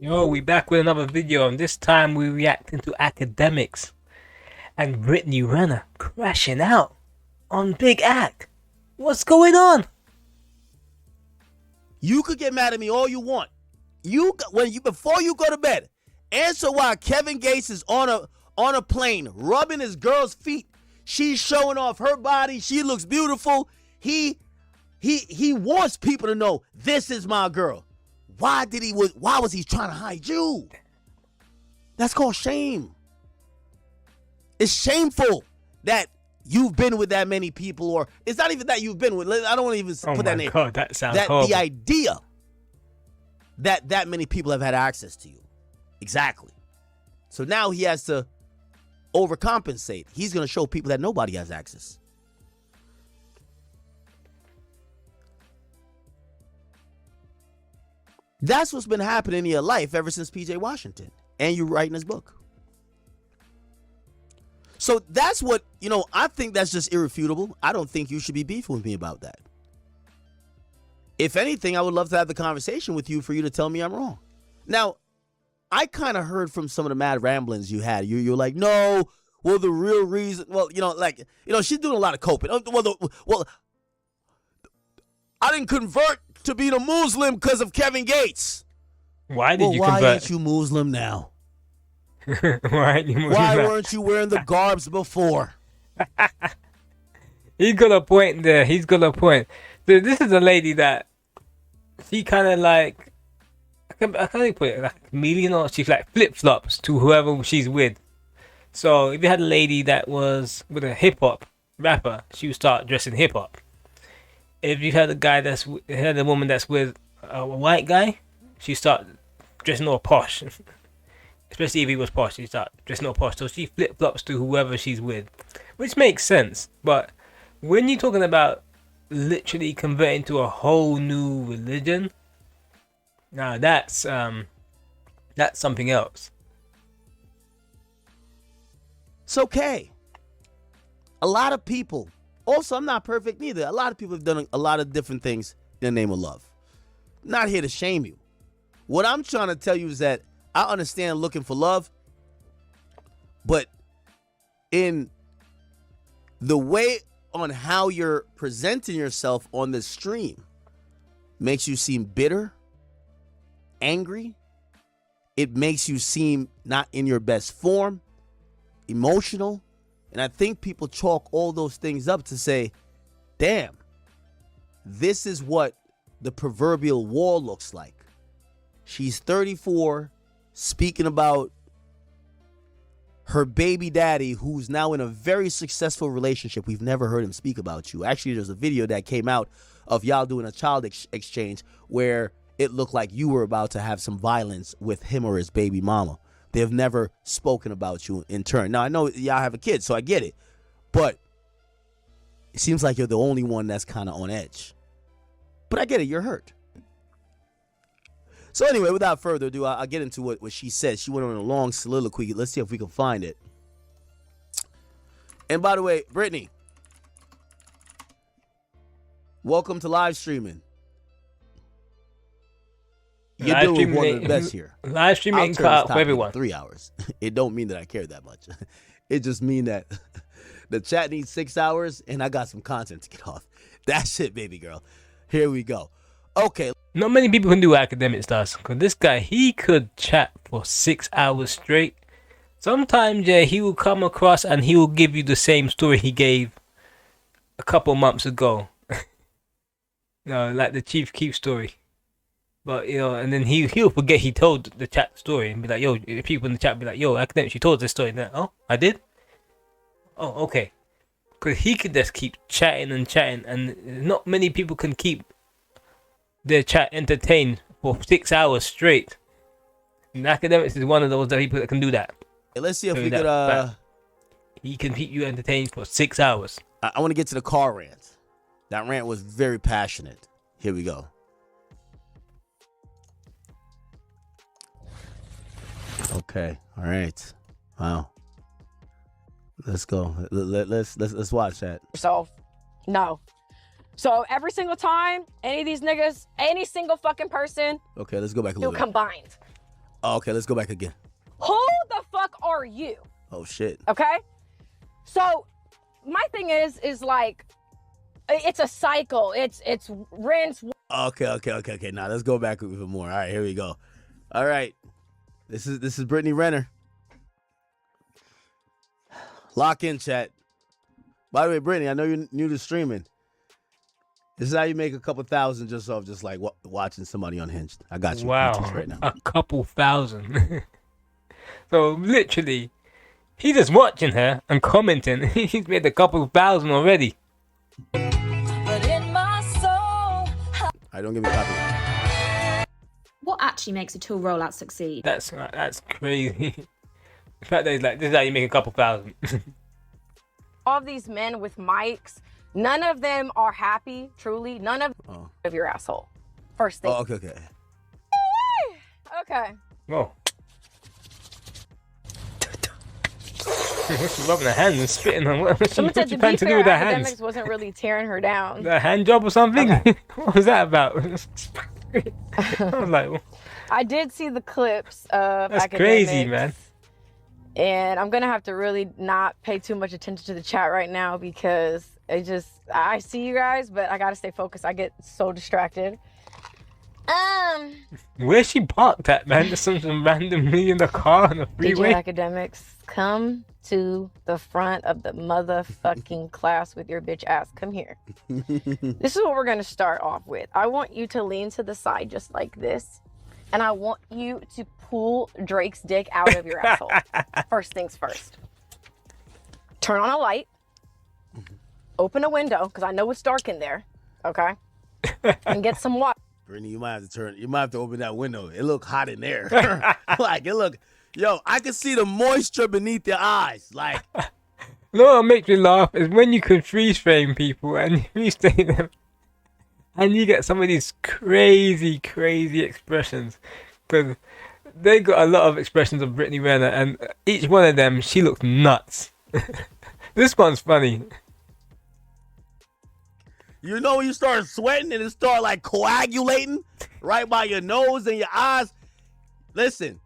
Yo, we back with another video, and this time we reacting to Akademiks and Brittnay Renner crashing out on Big Act. What's going on? You could get mad at me all you want. Before you go to bed, answer why Kevin Gates is on a plane rubbing his girl's feet. She's showing off her body. She looks beautiful. He wants people to know this is my girl. Why was he trying to hide you? That's called shame. It's shameful that you've been with that many people, or it's not even that you've been with. I don't want to even put that name. Oh my God, that sounds horrible. The idea that many people have had access to you. Exactly. So now he has to overcompensate. He's going to show people that nobody has access. That's what's been happening in your life ever since PJ Washington and you writing his book. So that's what, I think that's just irrefutable. I don't think you should be beefing with me about that. If anything, I would love to have the conversation with you for you to tell me I'm wrong. Now, I kind of heard from some of the mad ramblings you had. You're like, no, well, the real reason, she's doing a lot of coping. Well, I didn't convert to being a Muslim because of Kevin Gates. Why did you why convert? ain't you Muslim now? Why weren't you wearing the garbs before? He's got a point there. He's got a point. So this is a lady that she kind of like, I can't put it like a chameleon, or she's like flip-flops to whoever she's with. So if you had a lady that was with a hip-hop rapper, she would start dressing hip-hop. If you had a woman that's with a white guy, she start dressing all posh. Especially if he was posh, she start dressing all posh. So she flip flops to whoever she's with, which makes sense. But when you're talking about literally converting to a whole new religion, now that's something else. It's okay. A lot of people. Also, I'm not perfect neither. A lot of people have done a lot of different things in the name of love. Not here to shame you. What I'm trying to tell you is that I understand looking for love, but in the way on how you're presenting yourself on this stream makes you seem bitter, angry. It makes you seem not in your best form, emotional. And I think people chalk all those things up to say, damn, this is what the proverbial wall looks like. She's 34, speaking about her baby daddy, who's now in a very successful relationship. We've never heard him speak about you. Actually, there's a video that came out of y'all doing a child exchange where it looked like you were about to have some violence with him or his baby mama. They've never spoken about you in turn. Now, I know y'all have a kid, so I get it. But it seems like you're the only one that's kind of on edge. But I get it. You're hurt. So anyway, without further ado, I'll get into what she said. She went on a long soliloquy. Let's see if we can find it. And by the way, Brittnay, welcome to live streaming. You're doing one of the best here. Live streaming ain't cut out for everyone. 3 hours. It don't mean that I care that much. It just mean that the chat needs 6 hours and I got some content to get off. That's it, baby girl. Here we go. Okay. Not many people can do Akademiks does, because this guy, he could chat for 6 hours straight. Sometimes, yeah, he will come across and he will give you the same story he gave a couple months ago. Like the Chief Keef story. But, and then he'll forget he told the chat story and be like, yo, people in the chat be like, yo, Akademiks, you told this story. And then, oh, I did? Oh, okay. Because he could just keep chatting, and not many people can keep their chat entertained for 6 hours straight. And Akademiks is one of those people that can do that. Hey, let's see if we could... He can keep you entertained for 6 hours. I want to get to the car rant. That rant was very passionate. Here we go. Okay. All right. Wow. Let's go. Let's watch that. So, no. So every single time any of these niggas, any single fucking person, Okay, let's go back a little bit. combined. Oh, okay, let's go back again. Who the fuck are you? Oh shit. Okay? So my thing is like, it's a cycle. It's rinse. Okay. Now let's go back even more. All right, here we go. All right. This is Brittnay Renner. Lock in, chat. By the way, Brittnay, I know you're new to streaming. This is how you make a couple thousand just off just like watching somebody unhinged. I got you. Wow, Right now. a couple thousand. So literally, he just watching her and commenting. He's made a couple thousand already. But in my soul. All right, don't give me copy. What actually makes a tool rollout succeed? That's crazy. The fact that he's like, this is how you make a couple thousand. All of these men with mics, none of them are happy, truly. None of your asshole. First thing. Oh, okay. Okay. Whoa. She's rubbing her hands and spitting on what Someone said she to planning be to do fair, with her Akademiks hands. wasn't really tearing her down. A hand job or something? Okay. What was that about? I was like, well, I did see the clips of that's Akademiks, crazy, man. And I'm gonna have to really not pay too much attention to the chat right now because I see you guys, but I gotta stay focused. I get so distracted. Where's she parked at, man? There's some randomly in the car on the freeway. DJ Akademiks, come to the front of the motherfucking class with your bitch ass. Come here. This is what we're gonna start off with. I want you to lean to the side just like this, and I want you to pull Drake's dick out of your asshole. First things first. Turn on a light. Open a window, because I know it's dark in there. Okay? And get some water. Brittnay, you might have to open that window. It look hot in there. I can see the moisture beneath your eyes. Like, You know what makes me laugh is when you can freeze frame people and you freeze frame them and you get some of these crazy expressions. Because they got a lot of expressions of Brittnay Renner and each one of them, she looks nuts. This one's funny. you know when you start sweating and it start like coagulating right by your nose and your eyes? Listen,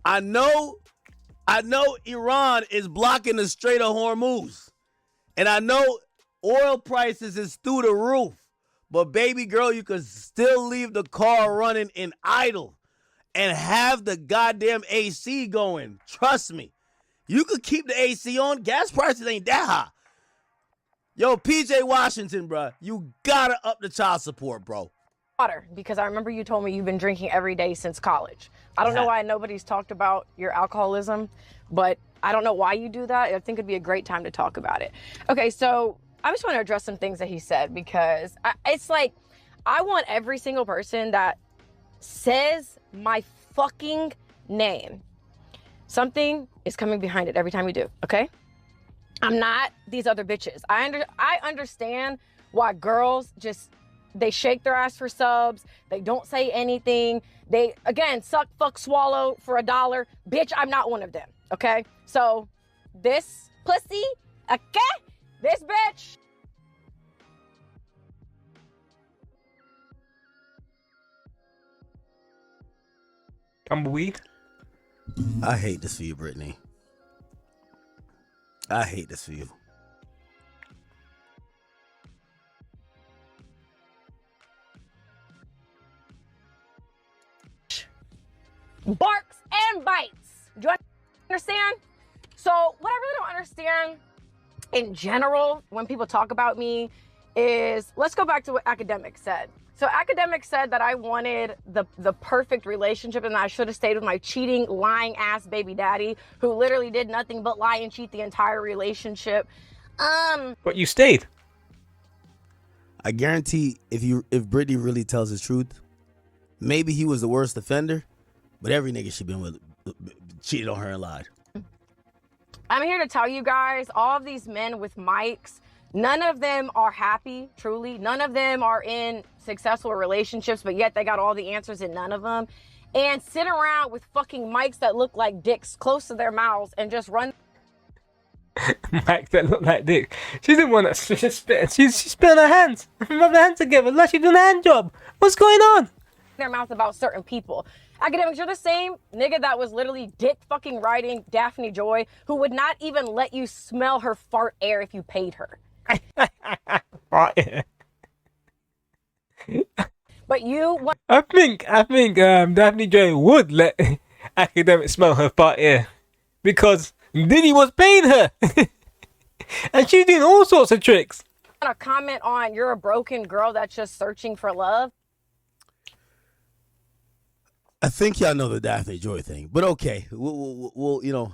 I know Iran is blocking the Strait of Hormuz. And I know oil prices is through the roof. But baby girl, you can still leave the car running in idle and have the goddamn AC going. Trust me. You could keep the AC on. Gas prices ain't that high. Yo, PJ Washington, bro, you gotta up the child support, bro. Water, because I remember you told me you've been drinking every day since college. I don't know why nobody's talked about your alcoholism, but I don't know why you do that. I think it'd be a great time to talk about it. Okay, so I just want to address some things that he said because it's like I want every single person that says my fucking name. Something is coming behind it every time you do, okay? I'm not these other bitches. I understand why girls they shake their ass for subs. They don't say anything. They, again, suck, fuck, swallow for $1. Bitch, I'm not one of them, okay? So this pussy, okay? This bitch. Tumbleweed? I hate this for you, Brittnay. I hate this for you. Barks and bites. Do you understand? So what I really don't understand in general when people talk about me is, let's go back to what Akademiks said. So Akademiks said that I wanted the perfect relationship and that I should have stayed with my cheating, lying ass baby daddy who literally did nothing but lie and cheat the entire relationship. But you stayed. I guarantee if Brittnay really tells the truth, maybe he was the worst offender, but every nigga she been with cheated on her and lied. I'm here to tell you guys, all of these men with mics, none of them are happy, truly. None of them are in successful relationships, but yet they got all the answers in none of them. And sit around with fucking mics that look like dicks close to their mouths and just run. Mike that look like dick. She's the one that's spitting. She's spitting her hands. Rub her hands together like she's doing a hand job. What's going on? their mouth about certain people. Academics, you're the same nigga that was literally dick fucking riding Daphne Joy, who would not even let you smell her fart air if you paid her. But you... I think Daphne Joy would let Akademiks smell her fart air because Diddy was paying her. And she's doing all sorts of tricks. A comment on you're a broken girl that's just searching for love. I think y'all know the Daphne Joy thing, but okay. We'll you know,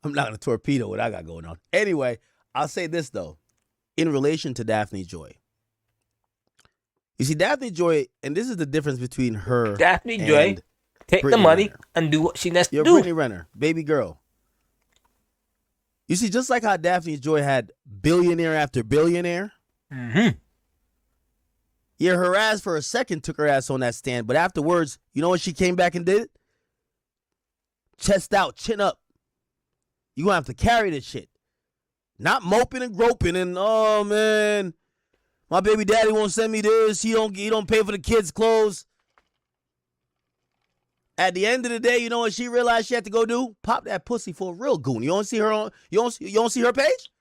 I'm not going to torpedo what I got going on. Anyway, I'll say this, though, in relation to Daphne Joy. You see, Daphne Joy, and this is the difference between her Daphne and Joy, take the Brittnay money Renner. and do what she needs to You're do. Brittnay Renner, baby girl. You see, just like how Daphne Joy had billionaire after billionaire, yeah, her ass for a second took her ass on that stand, but afterwards, you know what she came back and did? Chest out, chin up. You gonna have to carry this shit. Not moping and groping and, oh man, my baby daddy won't send me this. He don't pay for the kids' clothes. At the end of the day, you know what she realized she had to go do? Pop that pussy for a real goon. You don't see her on you don't see her page?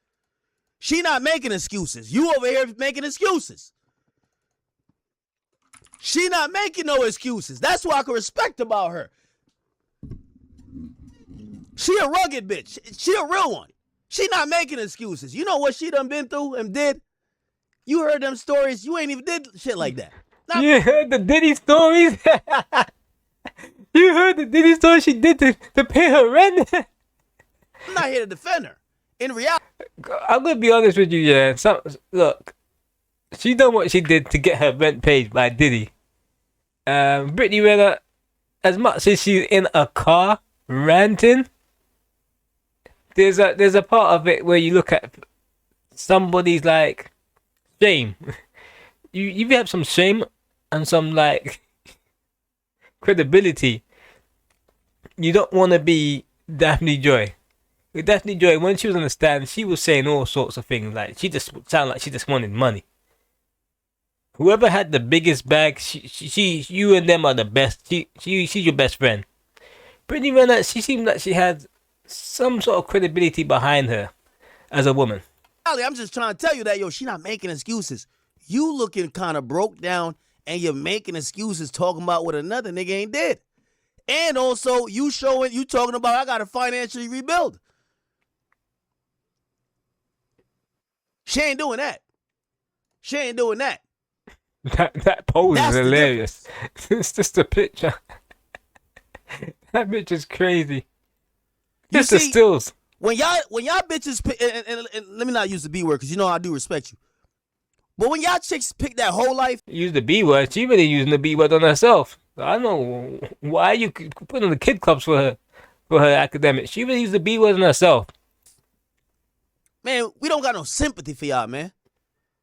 She not making excuses. You over here making excuses. She not making no excuses. That's what I can respect about her. She a rugged bitch. She a real one. She not making excuses. You know what she done been through and did? You heard them stories. You ain't even did shit like that. You heard the Diddy stories? You heard the Diddy story she did to pay her rent? I'm not here to defend her. In reality, I'm going to be honest with you, yeah. Look, she done what she did to get her rent paid by Diddy. Brittnay Renner, as much as she's in a car ranting, there's a part of it where you look at somebody's like shame. You have some shame and some like credibility. You don't want to be Daphne Joy. With Daphne Joy, when she was on the stand, she was saying all sorts of things. Like she just sounded like she just wanted money. Whoever had the biggest bag, you and them are the best. She's your best friend. Brittnay Renner, she seemed like she had some sort of credibility behind her as a woman. I'm just trying to tell you that, yo, she not making excuses. You looking kind of broke down and you're making excuses talking about what another nigga ain't did. And also, you talking about I got to financially rebuild. She ain't doing that. She ain't doing that. That pose That's is the hilarious. It's just a picture. That bitch is crazy. Just the stills. When y'all bitches pick, and let me not use the B word because you know I do respect you. But when y'all chicks pick that whole life, Use the B word. She really using the B word on herself. I don't know why you put on the kid clubs for her academics. She really used the B word on herself. man, we don't got no sympathy for y'all, man.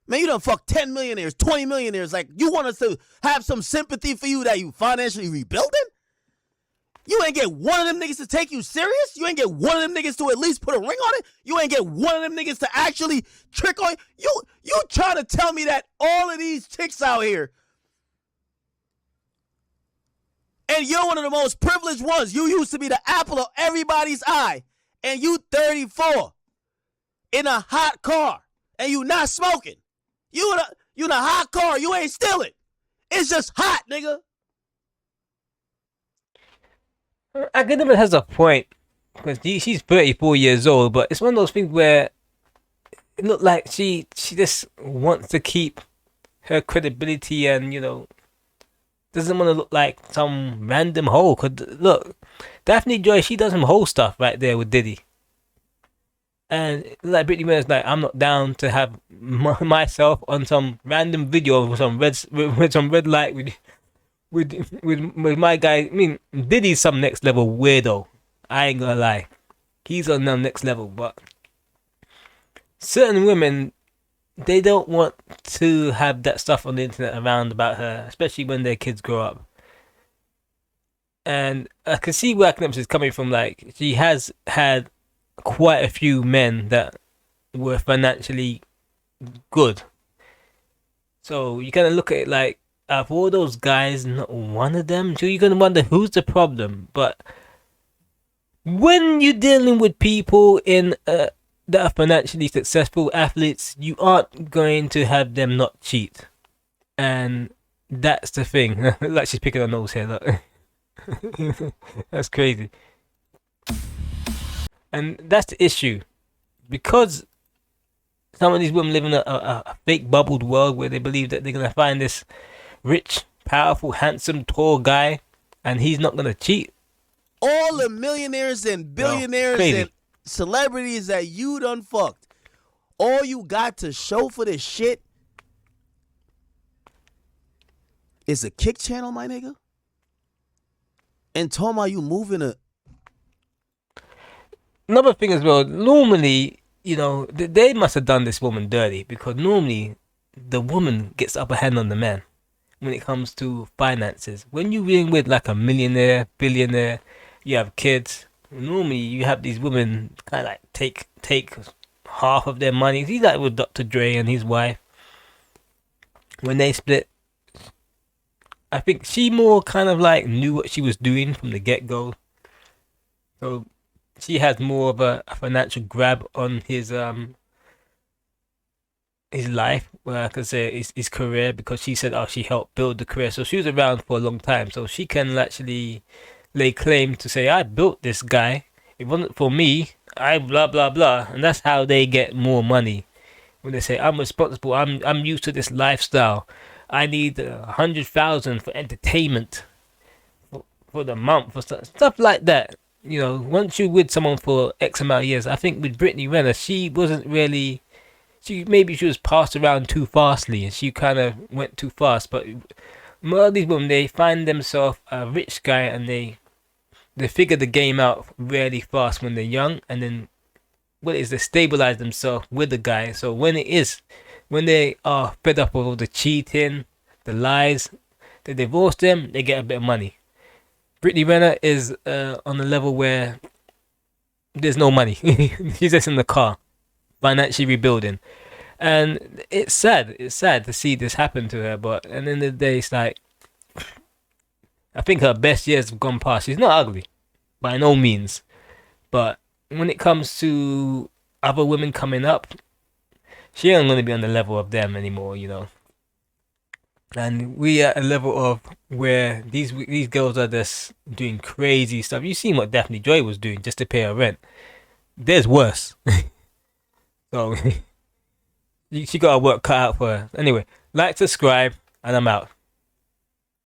Man, you done fucked 10 millionaires, 20 millionaires. Like, you want us to have some sympathy for you that you financially rebuilding? You ain't get one of them niggas to take you serious? You ain't get one of them niggas to at least put a ring on it? You ain't get one of them niggas to actually trick on you? You trying to tell me that all of these chicks out here, and you're one of the most privileged ones. You used to be the apple of everybody's eye, and you 34 in a hot car, and you not smoking. You in a hot car. You ain't stealing. It's just hot, nigga. Akademiks has a point because she's 34 years old, but it's one of those things where it looked like she just wants to keep her credibility and, you know, doesn't want to look like some random hoe. Cause look, Daphne Joy, she does some hoe stuff right there with Diddy. And like Brittnay Renner's like, I'm not down to have myself on some random video with some red light with my guy. I mean, Diddy's some next level weirdo. I ain't gonna lie, he's on the next level. But certain women, they don't want to have that stuff on the internet around about her, especially when their kids grow up. And I can see where Akademiks is coming from. Like, she has had quite a few men that were financially good. So you kind of look at it like, of all those guys, not one of them. So you're gonna wonder who's the problem. But when you're dealing with people in that are financially successful athletes, you aren't going to have them not cheat, and that's the thing. Like she's picking her nose here. Look, that's crazy, and that's the issue, because some of these women live in a fake bubbled world where they believe that they're gonna find this rich, powerful, handsome, tall guy, and he's not gonna cheat. All the millionaires and billionaires crazy. and celebrities that you done fucked, all you got to show for this shit is a kick channel, my nigga. And talking about you moving a... Another thing as well, normally, you know, they must have done this woman dirty, because normally the woman gets the upper hand on the man when it comes to finances. When you're in with like a millionaire, billionaire, you have kids, normally you have these women kind of like take half of their money. He's like with Dr. Dre and his wife. When they split, I think she more kind of like knew what she was doing from the get-go. So she has more of a financial grab on his life, where I could say his career, because she said, oh, she helped build the career. So she was around for a long time. So she can actually lay claim to say, I built this guy. It wasn't for me. I blah blah blah. And that's how they get more money. When they say, I'm responsible, I'm used to this lifestyle. I need 100,000 for entertainment for the month, for stuff like that. You know, once you're with someone for X amount of years, I think with Brittnay Renner, she wasn't really, she was passed around too fastly, and she kind of went too fast. But more of these women, they find themselves a rich guy, and they figure the game out really fast when they're young, and then what it is, they stabilize themselves with the guy. So when they are fed up with all the cheating, the lies, they divorce them, they get a bit of money. Brittnay Renner is on a level where there's no money. She's just in the car, financially rebuilding. And it's sad. It's sad to see this happen to her. But at the end of the day, it's like, I think her best years have gone past. She's not ugly, by no means. But when it comes to other women coming up, she ain't going to be on the level of them anymore, you know. And we at a level of where these girls are just doing crazy stuff. You seen what Daphne Joy was doing just to pay her rent. There's worse. So she got her work cut out for her. Anyway, like, subscribe, and I'm out.